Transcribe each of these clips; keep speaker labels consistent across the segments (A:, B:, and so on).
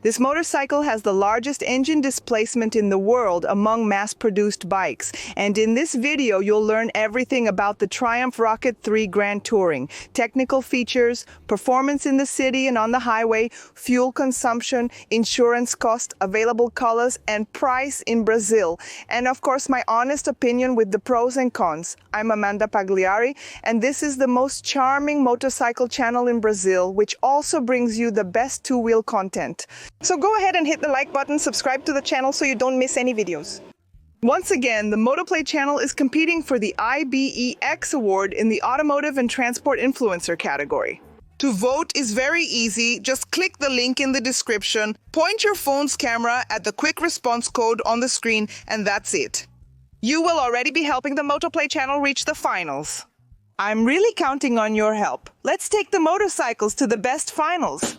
A: This motorcycle has the largest engine displacement in the world among mass-produced bikes, and in this video you'll learn everything about the Triumph Rocket 3 Grand Touring, technical features, performance in the city and on the highway, fuel consumption, insurance cost, available colors, and price in Brazil. And of course, my honest opinion with the pros and cons. I'm Amanda Pagliari, and this is the most charming motorcycle channel in Brazil, which also brings you the best two-wheel content. So go ahead and hit the like button, subscribe to the channel so you don't miss any videos. Once again, the Motoplay channel is competing for the IBEX award in the Automotive and Transport Influencer category. To vote is very easy. Just click the link in the description, point your phone's camera at the quick response code on the screen, and that's it. You will already be helping the Motoplay channel reach the finals. I'm really counting on your help. Let's take the motorcycles to the best finals.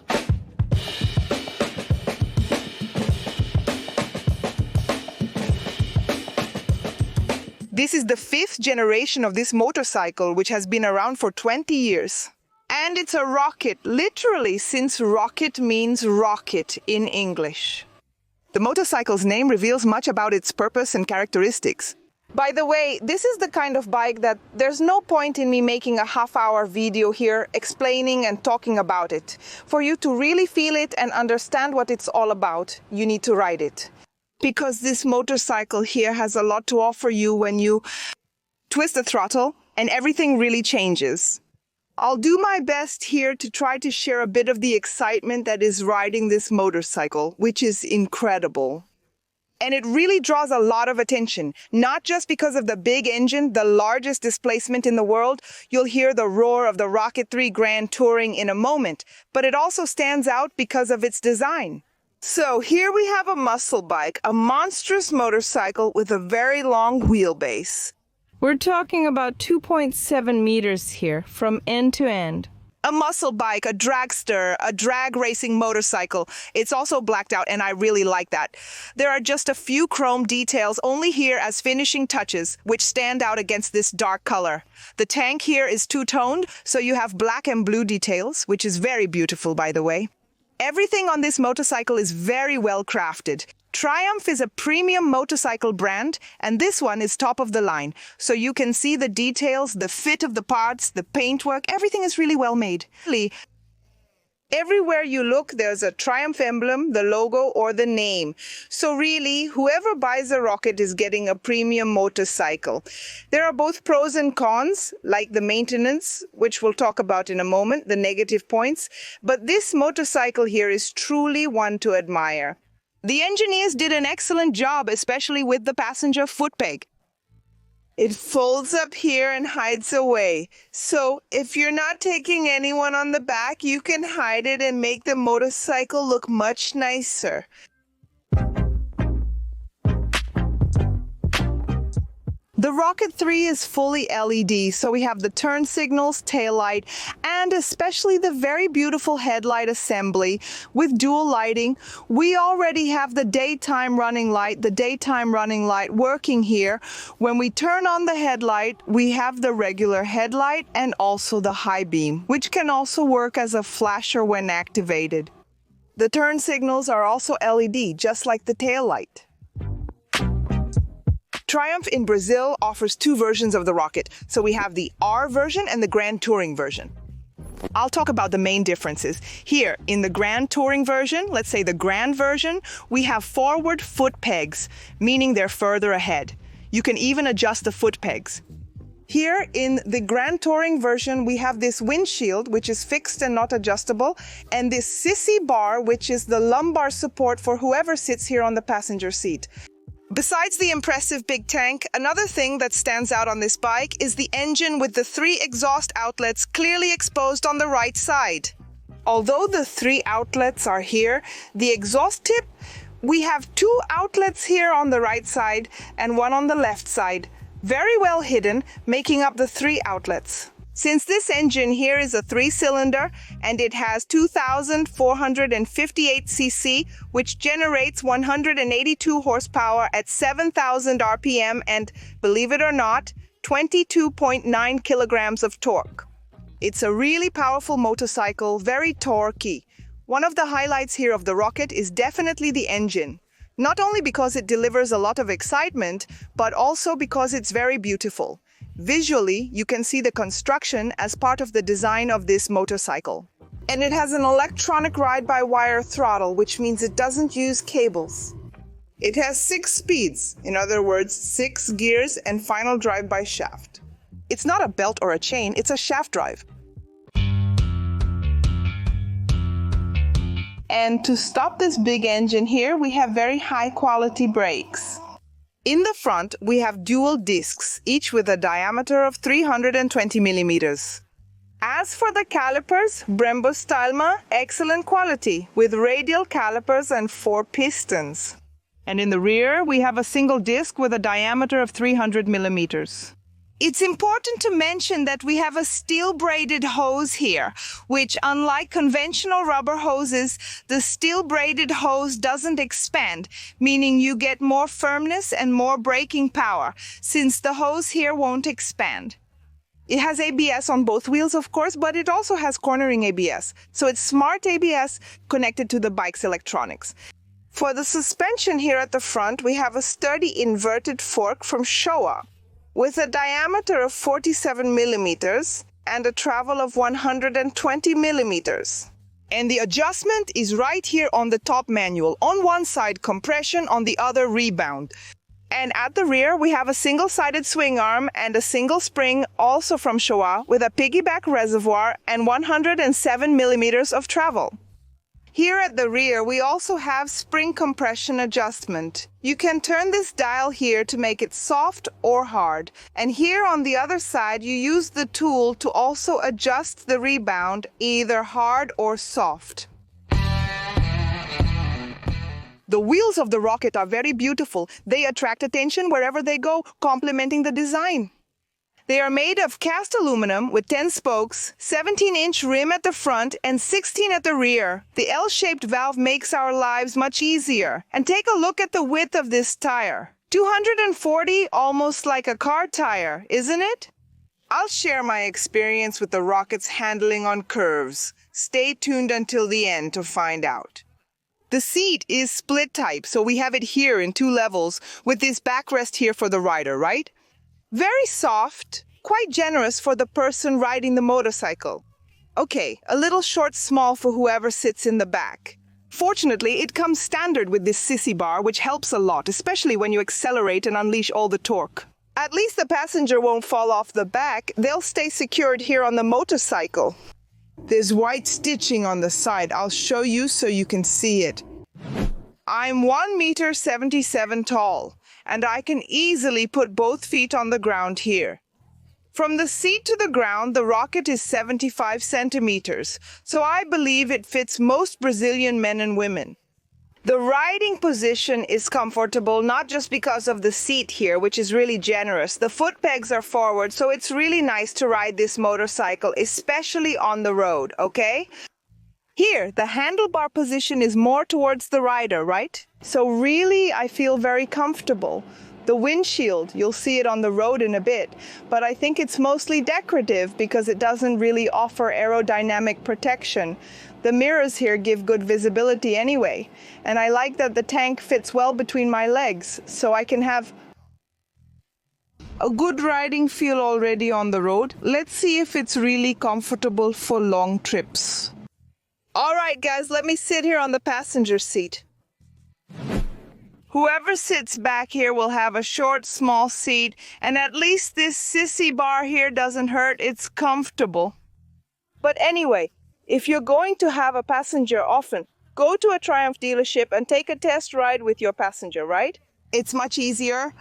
A: This is the 5th generation of this motorcycle, which has been around for 20 years. And it's a rocket, literally, since rocket means rocket in English. The motorcycle's name reveals much about its purpose and characteristics. By the way, this is the kind of bike that there's no point in me making a half-hour video here explaining and talking about it. For you to really feel it and understand what it's all about, you need to ride it. Because this motorcycle here has a lot to offer you when you twist the throttle and everything really changes. I'll do my best here to try to share a bit of the excitement that is riding this motorcycle, which is incredible. And it really draws a lot of attention, not just because of the big engine, the largest displacement in the world. You'll hear the roar of the Rocket 3 Grand Touring in a moment, but it also stands out because of its design. So here we have a muscle bike, a monstrous motorcycle with a very long wheelbase.
B: We're talking about 2.7 meters here, from end to end.
A: A muscle bike, a dragster, a drag racing motorcycle. It's also blacked out, and I really like that. There are just a few chrome details only here as finishing touches, which stand out against this dark color. The tank here is two-toned, so you have black and blue details, which is very beautiful, by the way. Everything on this motorcycle is very well crafted. Triumph is a premium motorcycle brand, and this one is top of the line. So you can see the details, the fit of the parts, the paintwork, everything is really well made. Everywhere you look, there's a Triumph emblem, the logo, or the name. So really, whoever buys a Rocket is getting a premium motorcycle. There are both pros and cons, like the maintenance, which we'll talk about in a moment, the negative points. But this motorcycle here is truly one to admire. The engineers did an excellent job, especially with the passenger foot peg. It folds up here and hides away. So if you're not taking anyone on the back, you can hide it and make the motorcycle look much nicer. The Rocket 3 is fully LED, so we have the turn signals, taillight, and especially the very beautiful headlight assembly with dual lighting. We already have the daytime running light working here. When we turn on the headlight, we have the regular headlight and also the high beam, which can also work as a flasher when activated. The turn signals are also LED, just like the taillight. Triumph in Brazil offers two versions of the Rocket, so we have the R version and the Grand Touring version. I'll talk about the main differences. Here, in the Grand Touring version, let's say the Grand version, we have forward foot pegs, meaning they're further ahead. You can even adjust the foot pegs. Here, in the Grand Touring version, we have this windshield, which is fixed and not adjustable, and this sissy bar, which is the lumbar support for whoever sits here on the passenger seat. Besides the impressive big tank, another thing that stands out on this bike is the engine with the 3 exhaust outlets clearly exposed on the right side. Although the 3 outlets are here, the exhaust tip, we have 2 outlets here on the right side and 1 on the left side, very well hidden, making up the 3 outlets. Since this engine here is a 3-cylinder and it has 2,458 cc, which generates 182 horsepower at 7,000 RPM and, believe it or not, 22.9 kilograms of torque. It's a really powerful motorcycle, very torquey. One of the highlights here of the rocket is definitely the engine. Not only because it delivers a lot of excitement, but also because it's very beautiful. Visually, you can see the construction as part of the design of this motorcycle. And it has an electronic ride-by-wire throttle, which means it doesn't use cables. It has 6 speeds, in other words, 6 gears and final drive by shaft. It's not a belt or a chain, it's a shaft drive. And to stop this big engine here, we have very high-quality brakes. In the front, we have dual discs, each with a diameter of 320 millimeters. As for the calipers, Brembo Stylma, excellent quality, with radial calipers and 4 pistons. And in the rear, we have a single disc with a diameter of 300 millimeters. It's important to mention that we have a steel-braided hose here, which, unlike conventional rubber hoses, the steel-braided hose doesn't expand, meaning you get more firmness and more braking power, since the hose here won't expand. It has ABS on both wheels, of course, but it also has cornering ABS, so it's smart ABS connected to the bike's electronics. For the suspension here at the front, we have a sturdy inverted fork from Showa, with a diameter of 47 millimeters and a travel of 120 millimeters. And the adjustment is right here on the top manual. On one side, compression, on the other, rebound. And at the rear, we have a single-sided swing arm and a single spring, also from Showa, with a piggyback reservoir and 107 millimeters of travel. Here at the rear, we also have spring compression adjustment. You can turn this dial here to make it soft or hard. And here on the other side, you use the tool to also adjust the rebound, either hard or soft. The wheels of the rocket are very beautiful. They attract attention wherever they go, complementing the design. They are made of cast aluminum with 10 spokes, 17-inch rim at the front, and 16 at the rear. The L-shaped valve makes our lives much easier. And take a look at the width of this tire. 240, almost like a car tire, isn't it? I'll share my experience with the rocket's handling on curves. Stay tuned until the end to find out. The seat is split type, so we have it here in 2 levels, with this backrest here for the rider, right? Very soft, quite generous for the person riding the motorcycle. Okay, a little short small for whoever sits in the back. Fortunately, it comes standard with this sissy bar, which helps a lot, especially when you accelerate and unleash all the torque. At least the passenger won't fall off the back. They'll stay secured here on the motorcycle. There's white stitching on the side. I'll show you so you can see it. I'm 1.77 meters tall, and I can easily put both feet on the ground here. From the seat to the ground, the rocket is 75 centimeters, so I believe it fits most Brazilian men and women. The riding position is comfortable, not just because of the seat here, which is really generous. The foot pegs are forward, so it's really nice to ride this motorcycle, especially on the road, okay? Here, the handlebar position is more towards the rider, right? So really, I feel very comfortable. The windshield, you'll see it on the road in a bit, but I think it's mostly decorative because it doesn't really offer aerodynamic protection. The mirrors here give good visibility anyway, and I like that the tank fits well between my legs, so I can have a good riding feel already on the road. Let's see if it's really comfortable for long trips. All right, guys, let me sit here on the passenger seat. Whoever sits back here will have a short, small seat, and at least this sissy bar here doesn't hurt. It's comfortable. But anyway, if you're going to have a passenger often, go to a Triumph dealership and take a test ride with your passenger, right? It's much easier.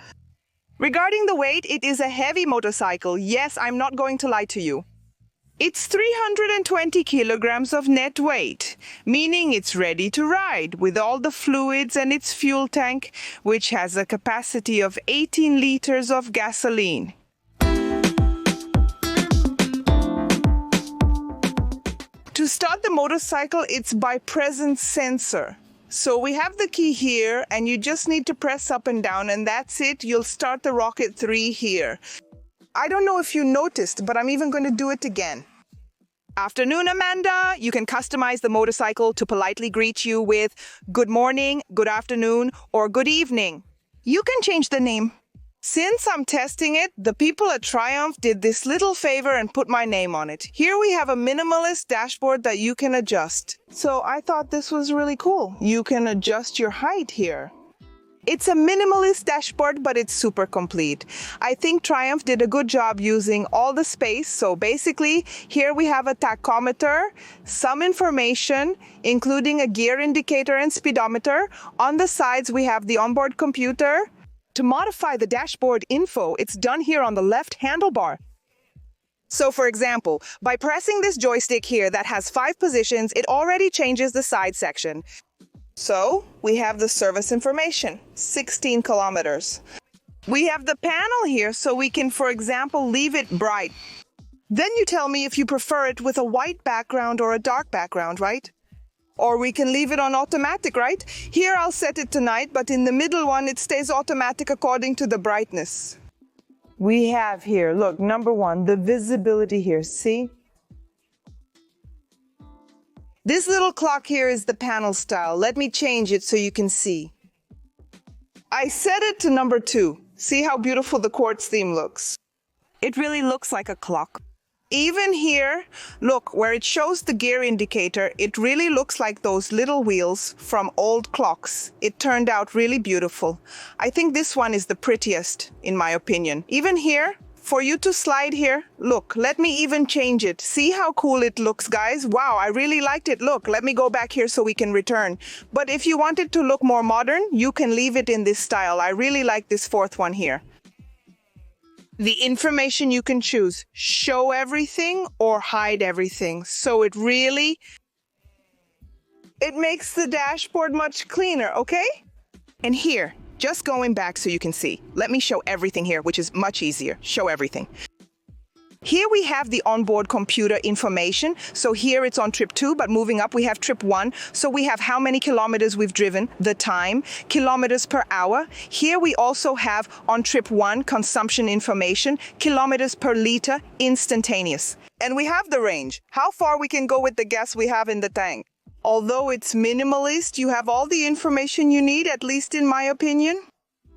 A: Regarding the weight, it is a heavy motorcycle. Yes, I'm not going to lie to you. It's 320 kilograms of net weight, meaning it's ready to ride with all the fluids and its fuel tank, which has a capacity of 18 liters of gasoline. To start the motorcycle, it's by presence sensor. So we have the key here, and you just need to press up and down, and that's it. You'll start the Rocket 3 here. I don't know if you noticed, but I'm even going to do it again. Afternoon, Amanda. You can customize the motorcycle to politely greet you with good morning, good afternoon, or good evening. You can change the name. Since I'm testing it, the people at Triumph did this little favor and put my name on it. Here we have a minimalist dashboard that you can adjust. So I thought this was really cool. You can adjust your height here. It's a minimalist dashboard, but it's super complete. I think Triumph did a good job using all the space. So basically, here we have a tachometer, some information, including a gear indicator and speedometer. On the sides, we have the onboard computer. To modify the dashboard info, it's done here on the left handlebar. So for example, by pressing this joystick here that has 5 positions, it already changes the side section. So we have the service information, 16 kilometers. We have the panel here so we can, for example, leave it bright. Then you tell me if you prefer it with a white background or a dark background, right? Or we can leave it on automatic, right? Here I'll set it to night, but in the middle one, it stays automatic according to the brightness. We have here, look, number 1, the visibility here, see? This little clock here is the panel style. Let me change it so you can see. I set it to number 2. See how beautiful the quartz theme looks? It really looks like a clock. Even here, look, where it shows the gear indicator, it really looks like those little wheels from old clocks. It turned out really beautiful. I think this one is the prettiest, in my opinion. Even here, for you to slide here, look, let me even change it. See how cool it looks, guys? Wow, I really liked it. Look, let me go back here so we can return. But if you want it to look more modern, you can leave it in this style. I really like this 4th one here. The information you can choose, show everything or hide everything. So it makes the dashboard much cleaner, okay? And here, just going back so you can see. Let me show everything here, which is much easier. Show everything. Here we have the onboard computer information. So here it's on trip 2, but moving up we have trip 1. So we have how many kilometers we've driven, the time, kilometers per hour. Here we also have on trip 1 consumption information, kilometers per liter, instantaneous. And we have the range, how far we can go with the gas we have in the tank. Although it's minimalist, you have all the information you need, at least in my opinion.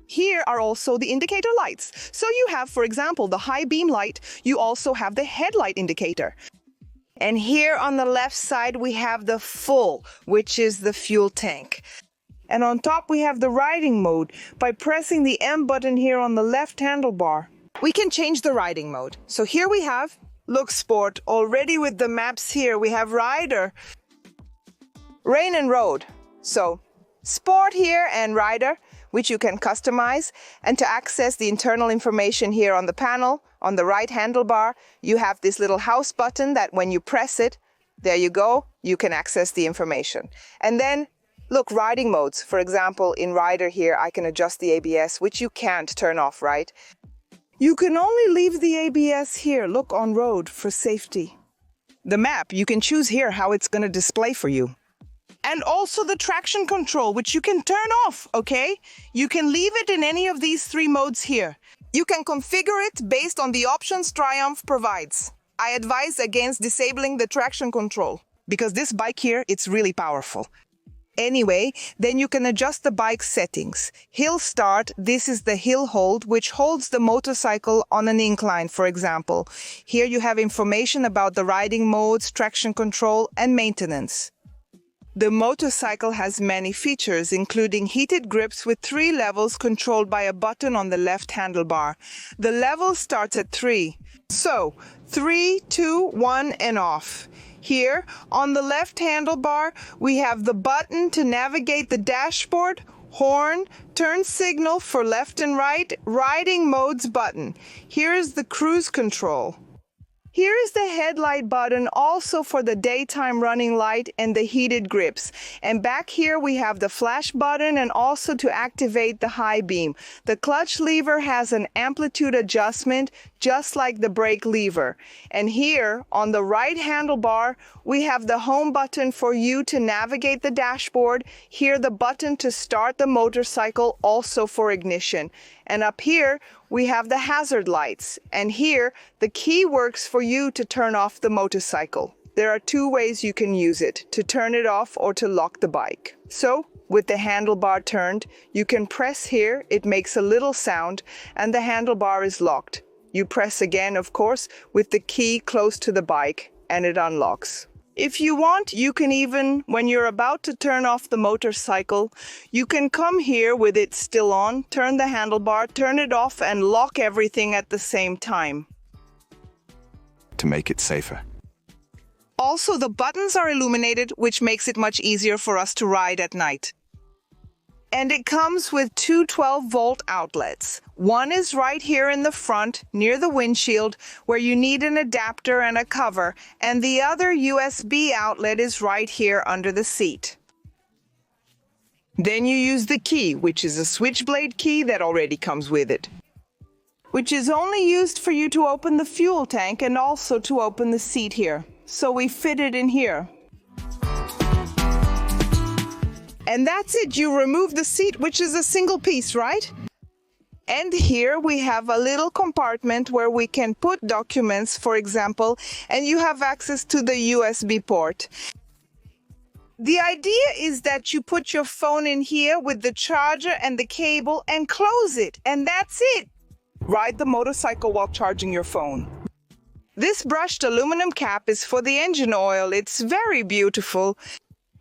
A: Here are also the indicator lights. So you have, for example, the high beam light. You also have the headlight indicator. And here on the left side, we have the full, which is the fuel tank. And on top, we have the riding mode. By pressing the M button here on the left handlebar, we can change the riding mode. So here we have, look, sport. Already with the maps here, we have rider, rain and road. So sport here and rider, which you can customize. And to access the internal information here on the panel, on the right handlebar, you have this little house button that when you press it, there you go, you can access the information. And then, look, riding modes. For example, in rider here, I can adjust the ABS, which you can't turn off, right? You can only leave the ABS here, look, on road for safety. The map, you can choose here how it's going to display for you. And also the traction control, which you can turn off, okay? You can leave it in any of these 3 modes here. You can configure it based on the options Triumph provides. I advise against disabling the traction control, because this bike here, it's really powerful. Anyway, then you can adjust the bike settings. Hill start, this is the hill hold, which holds the motorcycle on an incline, for example. Here you have information about the riding modes, traction control, and maintenance. The motorcycle has many features, including heated grips with 3 levels controlled by a button on the left handlebar. The level starts at 3. So, 3, 2, 1, and off. Here, on the left handlebar, we have the button to navigate the dashboard, horn, turn signal for left and right, riding modes button. Here is the cruise control. Here is the headlight button also for the daytime running light and the heated grips. And back here we have the flash button and also to activate the high beam. The clutch lever has an amplitude adjustment just like the brake lever. And here on the right handlebar we have the home button for you to navigate the dashboard. Here the button to start the motorcycle, also for ignition. And up here we have the hazard lights. And here the key works for you to turn off the motorcycle. There are two ways you can use it, to turn it off or to lock the bike. So, with the handlebar turned, you can press here, it makes a little sound, and the handlebar is locked. You press again, of course, with the key close to the bike, and it unlocks. If you want, you can even, when you're about to turn off the motorcycle, you can come here with it still on, turn the handlebar, turn it off, and lock everything at the same time.
C: To make it safer.
A: Also, the buttons are illuminated, which makes it much easier for us to ride at night. And it comes with two 12-volt outlets. One is right here in the front, near the windshield, where you need an adapter and a cover, and the other USB outlet is right here under the seat. Then you use the key, which is a switchblade key that already comes with it, which is only used for you to open the fuel tank and also to open the seat here. So we fit it in here. And that's it, you remove the seat, which is a single piece, right? And here we have a little compartment where we can put documents, for example, and you have access to the USB port. The idea is that you put your phone in here with the charger and the cable and close it, and that's it. Ride the motorcycle while charging your phone. This brushed aluminum cap is for the engine oil. It's very beautiful.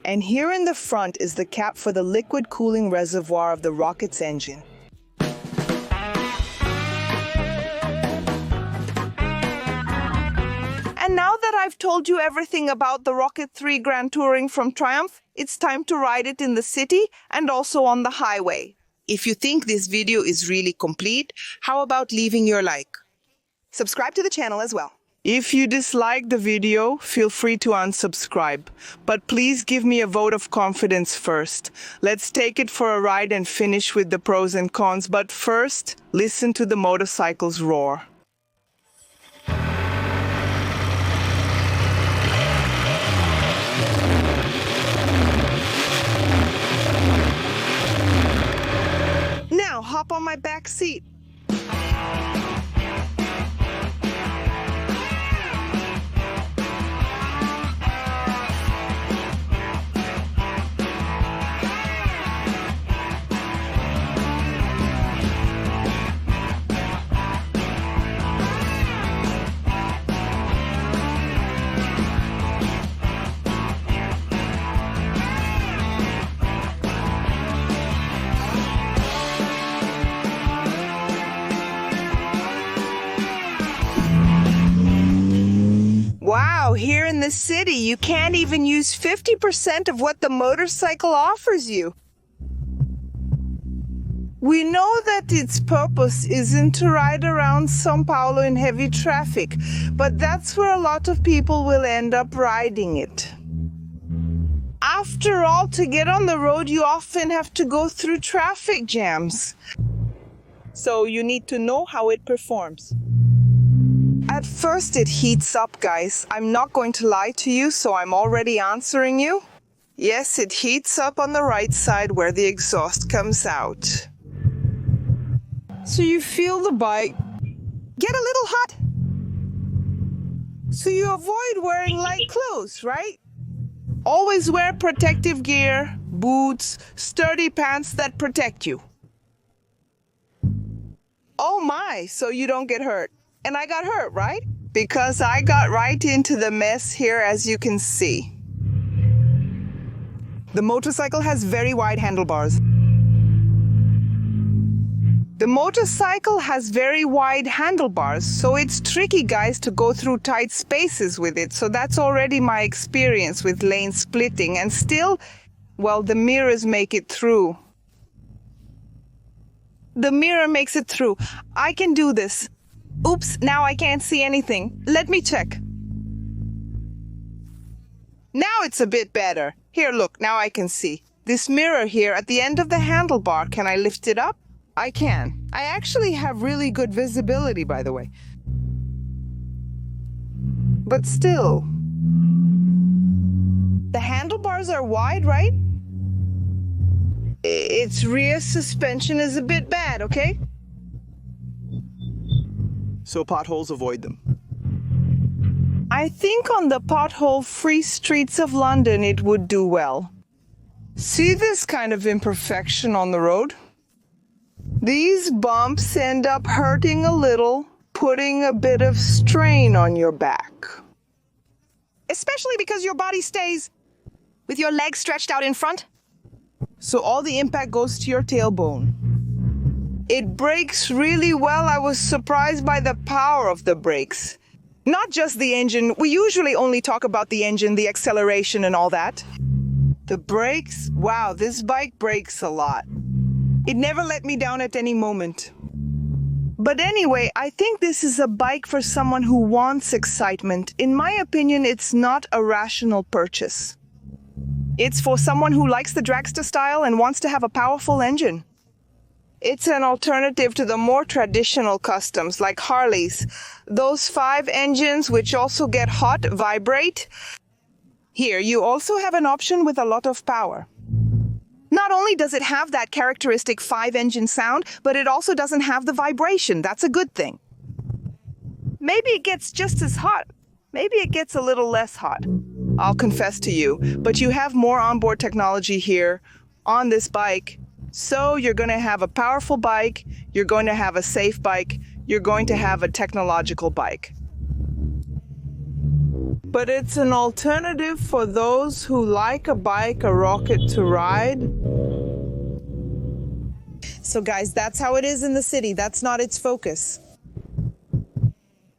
A: And here in the front is the cap for the liquid cooling reservoir of the rocket's engine. And now that I've told you everything about the Rocket 3 Grand Touring from Triumph, it's time to ride it in the city and also on the highway. If you think this video is really complete, how about leaving your like? Subscribe to the channel as well. If you dislike the video, feel free to unsubscribe. But please give me a vote of confidence first. Let's take it for a ride and finish with the pros and cons. But first, listen to the motorcycle's roar. Now, hop on my back seat. Wow, here in the city, you can't even use 50% of what the motorcycle offers you. We know that its purpose isn't to ride around São Paulo in heavy traffic, but that's where a lot of people will end up riding it. After all, to get on the road, you often have to go through traffic jams. So you need to know how it performs. At first it heats up, guys. I'm not going to lie to you, so I'm already answering you. Yes, it heats up on the right side where the exhaust comes out. So you feel the bike get a little hot. So you avoid wearing light clothes, right? Always wear protective gear, boots, sturdy pants that protect you. Oh my, so you don't get hurt. And I got hurt, right? Because I got right into the mess here, as you can see. The motorcycle has very wide handlebars. The motorcycle has very wide handlebars, so it's tricky, guys, to go through tight spaces with it. So that's already my experience with lane splitting. And still, well, the mirrors make it through. The mirror makes it through. I can do this. Oops, now I can't see anything. Let me check. Now it's a bit better. Here, look, now I can see. This mirror here at the end of the handlebar, can I lift it up? I can. I actually have really good visibility, by the way. But still, the handlebars are wide, right? Its rear suspension is a bit bad, okay?
C: So potholes, avoid them.
A: I think on the pothole-free streets of London it would do well. See this kind of imperfection on the road? These bumps end up hurting a little, putting a bit of strain on your back. Especially because your body stays with your legs stretched out in front. So all the impact goes to your tailbone. It brakes really well. I was surprised by the power of the brakes. Not just the engine. We usually only talk about the engine, the acceleration and all that. The brakes, wow, this bike brakes a lot. It never let me down at any moment. But anyway, I think this is a bike for someone who wants excitement. In my opinion, it's not a rational purchase. It's for someone who likes the dragster style and wants to have a powerful engine. It's an alternative to the more traditional customs like Harley's. Those 5 engines which also get hot, vibrate. Here, you also have an option with a lot of power. Not only does it have that characteristic 5-engine sound, but it also doesn't have the vibration. That's a good thing. Maybe it gets just as hot. Maybe it gets a little less hot. I'll confess to you, but you have more onboard technology here on this bike. So you're going to have a powerful bike, you're going to have a safe bike, you're going to have a technological bike. But it's an alternative for those who like a bike, a rocket to ride. So guys, that's how it is in the city. That's not its focus.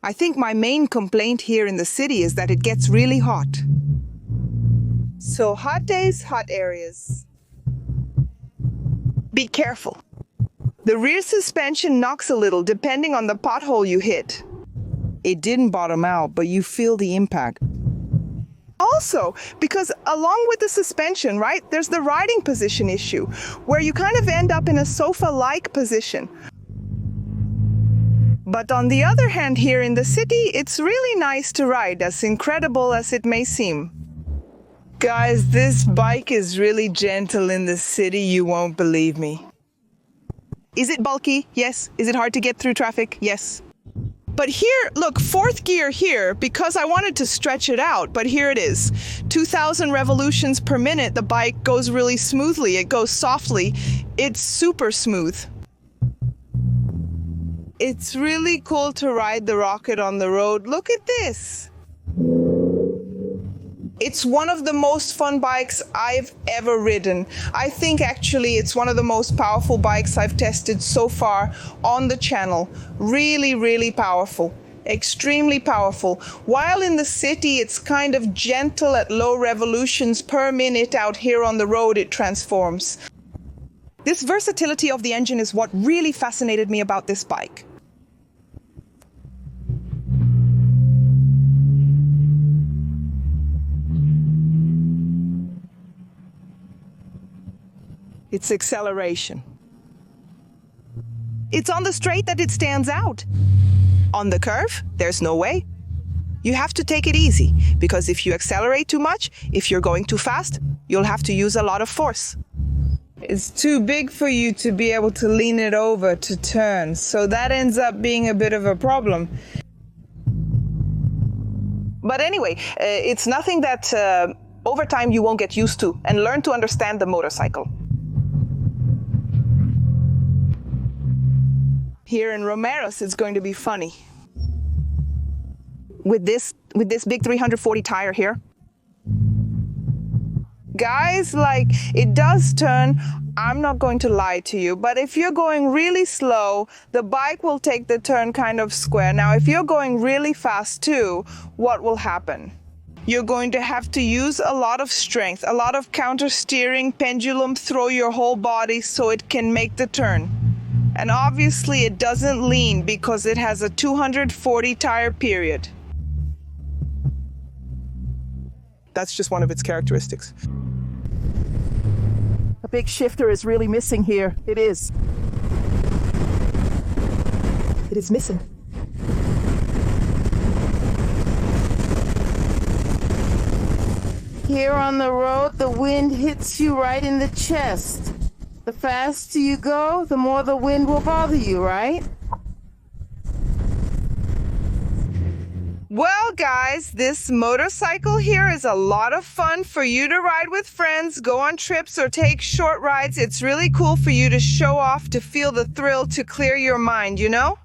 A: I think my main complaint here in the city is that it gets really hot. So hot days, hot areas. Be careful. The rear suspension knocks a little depending on the pothole you hit. It didn't bottom out, but you feel the impact. Also, because along with the suspension, right, there's the riding position issue, where you kind of end up in a sofa-like position. But on the other hand, here in the city, it's really nice to ride, as incredible as it may seem. Guys, this bike is really gentle in the city, you won't believe me. Is it bulky? Yes. Is it hard to get through traffic? Yes. But here, look, 4th gear here, because I wanted to stretch it out, but here it is. 2,000 revolutions per minute, the bike goes really smoothly, it goes softly, it's super smooth. It's really cool to ride the Rocket on the road. Look at this. It's one of the most fun bikes I've ever ridden. I think actually it's one of the most powerful bikes I've tested so far on the channel. Really, really powerful. Extremely powerful. While in the city it's kind of gentle at low revolutions per minute, out here on the road it transforms. This versatility of the engine is what really fascinated me about this bike. It's acceleration. It's on the straight that it stands out. On the curve, there's no way. You have to take it easy, because if you accelerate too much, if you're going too fast, you'll have to use a lot of force. It's too big for you to be able to lean it over to turn, so that ends up being a bit of a problem. But anyway, it's nothing that over time you won't get used to and learn to understand the motorcycle. Here in Romeros, it's going to be funny. With this big 340 tire here. Guys, like, it does turn, I'm not going to lie to you, but if you're going really slow, the bike will take the turn kind of square. Now, if you're going really fast too, what will happen? You're going to have to use a lot of strength, a lot of counter steering, pendulum, throw your whole body so it can make the turn. And obviously it doesn't lean because it has a 240 tire period. That's just one of its characteristics.
D: A big shifter is really missing here. It is. It is missing. Here on the road, the wind hits you right in the chest. The faster you go, the more the wind will bother you, right?
A: Well, guys, this motorcycle here is a lot of fun for you to ride with friends, go on trips, or take short rides. It's really cool for you to show off, to feel the thrill, to clear your mind, you know?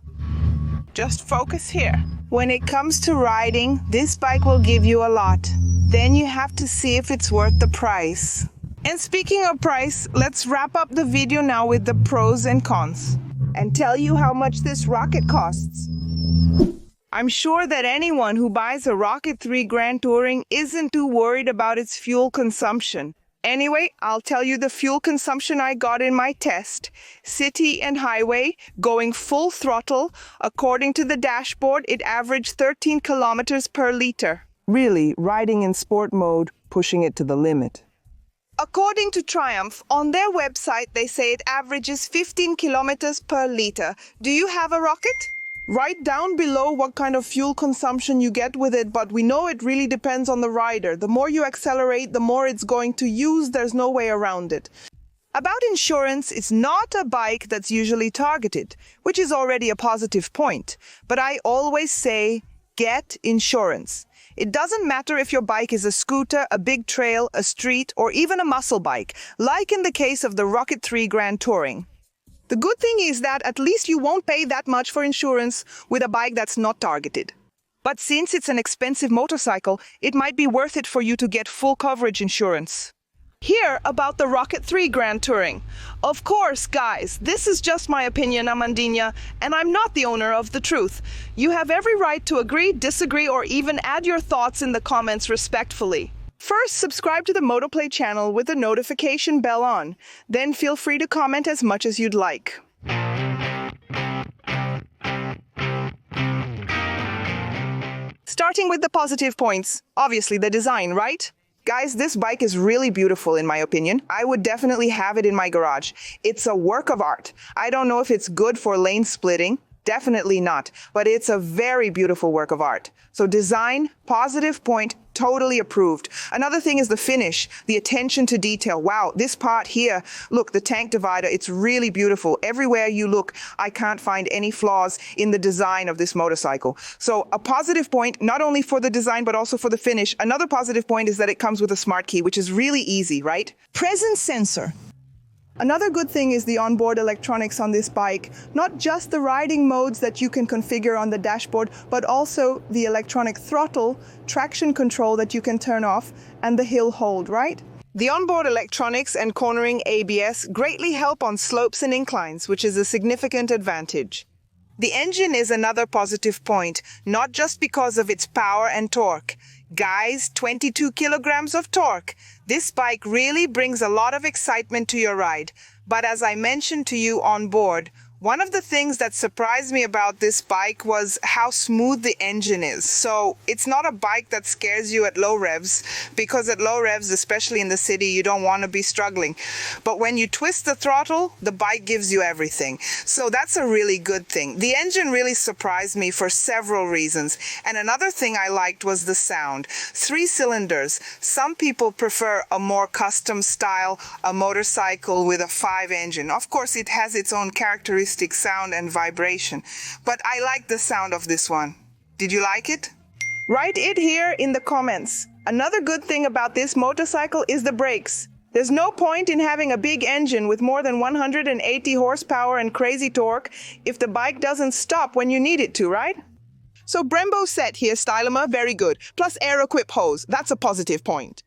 A: Just focus here. When it comes to riding, this bike will give you a lot. Then you have to see if it's worth the price. And speaking of price, let's wrap up the video now with the pros and cons and tell you how much this rocket costs. I'm sure that anyone who buys a Rocket 3 Grand Touring isn't too worried about its fuel consumption. Anyway, I'll tell you the fuel consumption I got in my test. City and highway, going full throttle, according to the dashboard, it averaged 13 kilometers per liter. Really, riding in sport mode, pushing it to the limit. According to Triumph, on their website, they say it averages 15 kilometers per liter. Do you have a Rocket? Write down below what kind of fuel consumption you get with it, but we know it really depends on the rider. The more you accelerate, the more it's going to use. There's no way around it. About insurance, it's not a bike that's usually targeted, which is already a positive point. But I always say, get insurance. It doesn't matter if your bike is a scooter, a big trail, a street, or even a muscle bike, like in the case of the Rocket 3 Grand Touring. The good thing is that at least you won't pay that much for insurance with a bike that's not targeted. But since it's an expensive motorcycle, it might be worth it for you to get full coverage insurance. Here about the Rocket 3 Grand Touring. Of course, guys, this is just my opinion, Amandinha, and I'm not the owner of the truth. You have every right to agree, disagree, or even add your thoughts in the comments respectfully. First, subscribe to the Motoplay channel with the notification bell on. Then feel free to comment as much as you'd like. Starting with the positive points, obviously the design, right? Guys, this bike is really beautiful in my opinion. I would definitely have it in my garage. It's a work of art. I don't know if it's good for lane splitting. Definitely not, but it's a very beautiful work of art. So design, positive point, totally approved. Another thing is the finish, the attention to detail. Wow, this part here, look, the tank divider, it's really beautiful. Everywhere you look, I can't find any flaws in the design of this motorcycle. So a positive point, not only for the design, but also for the finish. Another positive point is that it comes with a smart key, which is really easy, right? Presence sensor. Another good thing is the onboard electronics on this bike. Not just the riding modes that you can configure on the dashboard, but also the electronic throttle, traction control that you can turn off, and the hill hold, right? The onboard electronics and cornering ABS greatly help on slopes and inclines, which is a significant advantage. The engine is another positive point, not just because of its power and torque. Guys, 22 kilograms of torque. This bike really brings a lot of excitement to your ride. But as I mentioned to you on board, one of the things that surprised me about this bike was how smooth the engine is. So it's not a bike that scares you at low revs, because at low revs, especially in the city, you don't want to be struggling. But when you twist the throttle, the bike gives you everything. So that's a really good thing. The engine really surprised me for several reasons. And another thing I liked was the sound. 3 cylinders. Some people prefer a more custom style, a motorcycle with a 5 engine. Of course, it has its own characteristics, sound and vibration, but I like the sound of this one. Did you like it? Write it here in the comments. Another good thing about this motorcycle is the brakes. There's no point in having a big engine with more than 180 horsepower and crazy torque if the bike doesn't stop when you need it to, right? So Brembo set here, Stylomer, very good. Plus air-equip hose, that's a positive point.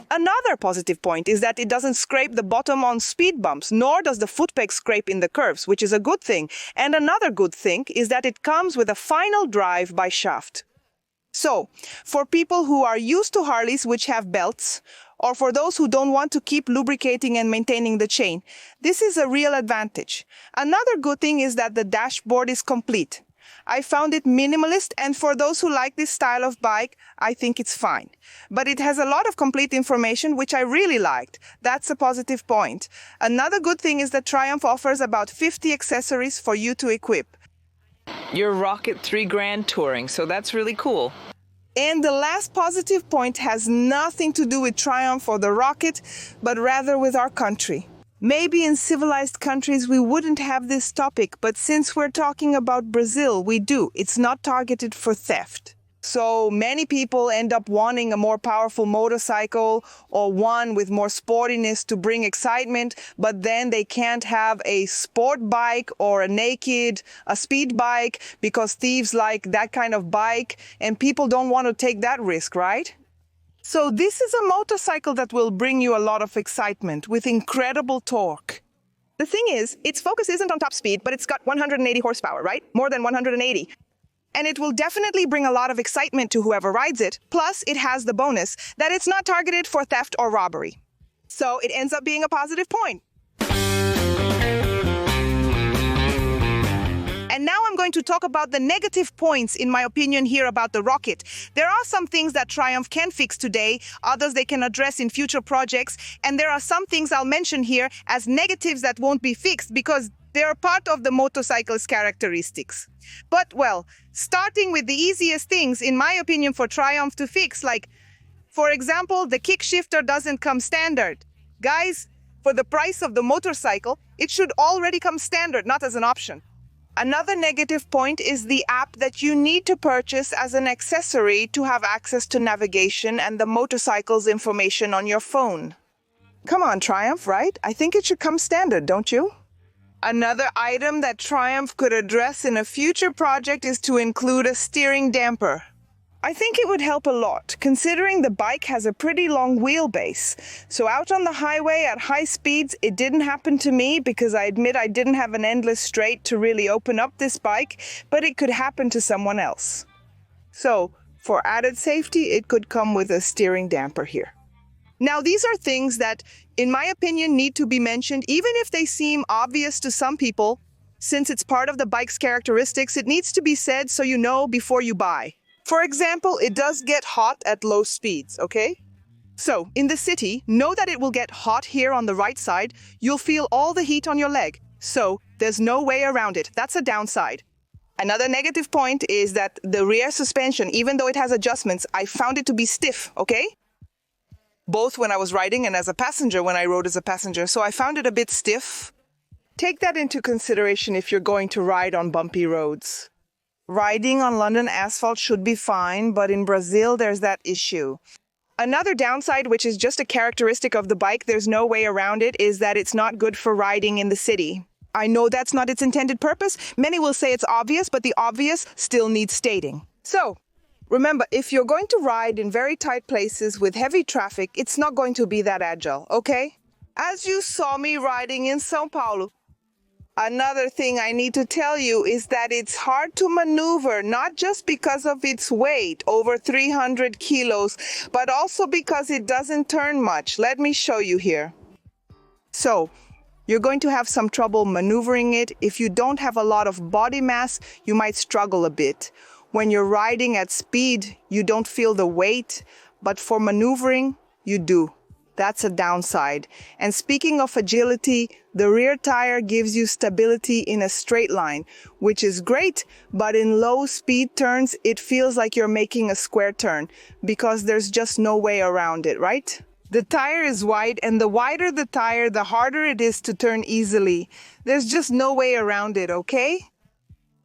A: Another positive point is that it doesn't scrape the bottom on speed bumps, nor does the foot peg scrape in the curves, which is a good thing. And another good thing is that it comes with a final drive by shaft. So, for people who are used to Harleys which have belts, or for those who don't want to keep lubricating and maintaining the chain, this is a real advantage. Another good thing is that the dashboard is complete. I found it minimalist, and for those who like this style of bike, I think it's fine. But it has a lot of complete information, which I really liked. That's a positive point. Another good thing is that Triumph offers about 50 accessories for you to equip.
B: Your Rocket 3 Grand Touring, so that's really cool.
A: And the last positive point has nothing to do with Triumph or the Rocket, but rather with our country. Maybe in civilized countries we wouldn't have this topic, but since we're talking about Brazil, we do. It's not targeted for theft. So many people end up wanting a more powerful motorcycle or one with more sportiness to bring excitement, but then they can't have a sport bike or a speed bike because thieves like that kind of bike and people don't want to take that risk, right? So this is a motorcycle that will bring you a lot of excitement with incredible torque. The thing is, its focus isn't on top speed, but it's got 180 horsepower, right? More than 180. And it will definitely bring a lot of excitement to whoever rides it. Plus, it has the bonus that it's not targeted for theft or robbery. So it ends up being a positive point. And now I'm going to talk about the negative points, in my opinion, here about the Rocket. There are some things that Triumph can fix today, others they can address in future projects, and there are some things I'll mention here as negatives that won't be fixed because they are part of the motorcycle's characteristics. But, well, starting with the easiest things, in my opinion, for Triumph to fix, like, for example, the kick shifter doesn't come standard. Guys, for the price of the motorcycle, it should already come standard, not as an option. Another negative point is the app that you need to purchase as an accessory to have access to navigation and the motorcycle's information on your phone. Come on, Triumph, right? I think it should come standard, don't you? Another item that Triumph could address in a future project is to include a steering damper. I think it would help a lot, considering the bike has a pretty long wheelbase. So out on the highway at high speeds, it didn't happen to me because I admit I didn't have an endless straight to really open up this bike, but it could happen to someone else. So, for added safety, it could come with a steering damper here. Now, these are things that, in my opinion, need to be mentioned, even if they seem obvious to some people. Since it's part of the bike's characteristics, it needs to be said so you know before you buy. For example, it does get hot at low speeds, okay? So, in the city, know that it will get hot here on the right side. You'll feel all the heat on your leg. So, there's no way around it. That's a downside. Another negative point is that the rear suspension, even though it has adjustments, I found it to be stiff, okay? Both when I was riding and as a passenger when I rode as a passenger, so I found it a bit stiff. Take that into consideration if you're going to ride on bumpy roads. Riding on London asphalt should be fine, but in Brazil there's that issue. Another downside, which is just a characteristic of the bike, there's no way around it, is that it's not good for riding in the city. I know that's not its intended purpose. Many will say it's obvious, but the obvious still needs stating. So, remember, if you're going to ride in very tight places with heavy traffic, it's not going to be that agile, okay? As you saw me riding in São Paulo. Another thing I need to tell you is that it's hard to maneuver, not just because of its weight, over 300 kilos, but also because it doesn't turn much. Let me show you here. So, you're going to have some trouble maneuvering it. If you don't have a lot of body mass, you might struggle a bit. When you're riding at speed, you don't feel the weight, but for maneuvering, you do. That's a downside. And speaking of agility, the rear tire gives you stability in a straight line, which is great, but in low speed turns, it feels like you're making a square turn because there's just no way around it, right? The tire is wide, and the wider the tire, the harder it is to turn easily. There's just no way around it, okay?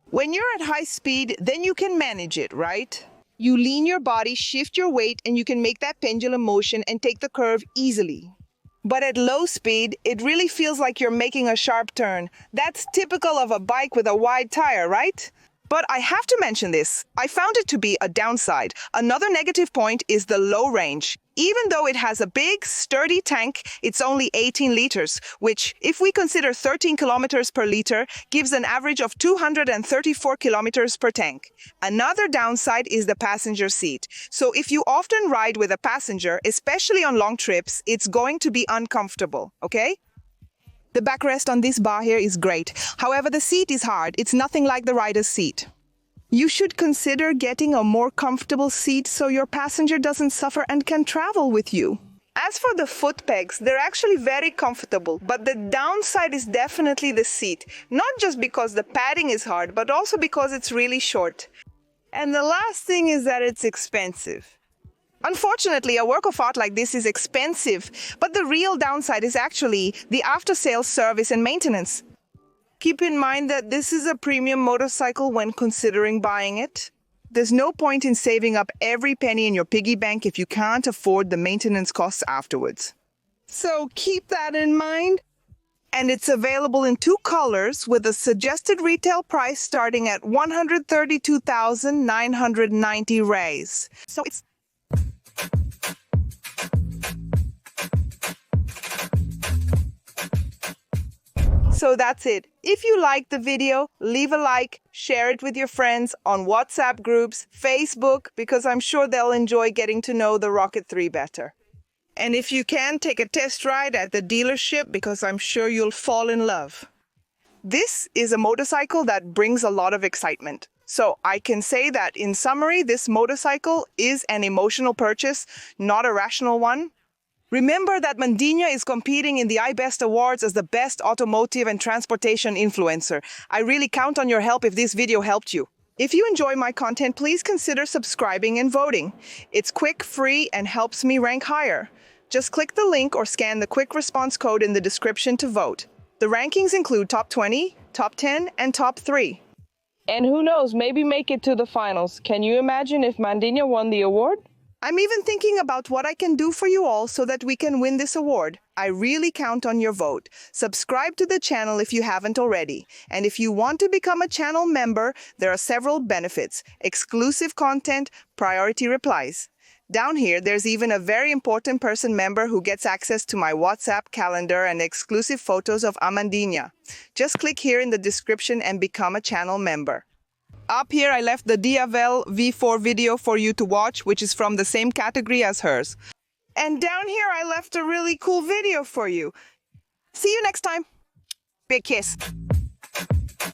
A: When you're at high speed, then you can manage it, right? You lean your body, shift your weight, and you can make that pendulum motion and take the curve easily. But at low speed, it really feels like you're making a sharp turn. That's typical of a bike with a wide tire, right? But I have to mention this. I found it to be a downside. Another negative point is the low range. Even though it has a big, sturdy tank, it's only 18 liters, which, if we consider 13 kilometers per liter, gives an average of 234 kilometers per tank. Another downside is the passenger seat. So if you often ride with a passenger, especially on long trips, it's going to be uncomfortable, okay? The backrest on this bar here is great. However, the seat is hard. It's nothing like the rider's seat. You should consider getting a more comfortable seat so your passenger doesn't suffer and can travel with you. As for the foot pegs, they're actually very comfortable, but the downside is definitely the seat. Not just because the padding is hard, but also because it's really short. And the last thing is that it's expensive. Unfortunately, a work of art like this is expensive, but the real downside is actually the after-sales service and maintenance. Keep in mind that this is a premium motorcycle when considering buying it. There's no point in saving up every penny in your piggy bank if you can't afford the maintenance costs afterwards. So keep that in mind. And it's available in 2 colors with a suggested retail price starting at 132,990 rays. So it's So that's it. If you liked the video, leave a like, share it with your friends on WhatsApp groups, Facebook, because I'm sure they'll enjoy getting to know the Rocket 3 better. And if you can, take a test ride at the dealership because I'm sure you'll fall in love. This is a motorcycle that brings a lot of excitement. So I can say that in summary, this motorcycle is an emotional purchase, not a rational one. Remember that Mandinha is competing in the iBest Awards as the best automotive and transportation influencer. I really count on your help if this video helped you. If you enjoy my content, please consider subscribing and voting. It's quick, free, and helps me rank higher. Just click the link or scan the quick response code in the description to vote. The rankings include top 20, top 10, and top 3.
B: And who knows, maybe make it to the finals. Can you imagine if Mandinha won the award?
A: I'm even thinking about what I can do for you all so that we can win this award. I really count on your vote. Subscribe to the channel if you haven't already. And if you want to become a channel member, there are several benefits: exclusive content, priority replies. Down here, there's even a very important person member who gets access to my WhatsApp calendar and exclusive photos of Amandinha. Just click here in the description and become a channel member. Up here, I left the Diavel V4 video for you to watch, which is from the same category as hers. And down here, I left a really cool video for you. See you next time. Big kiss.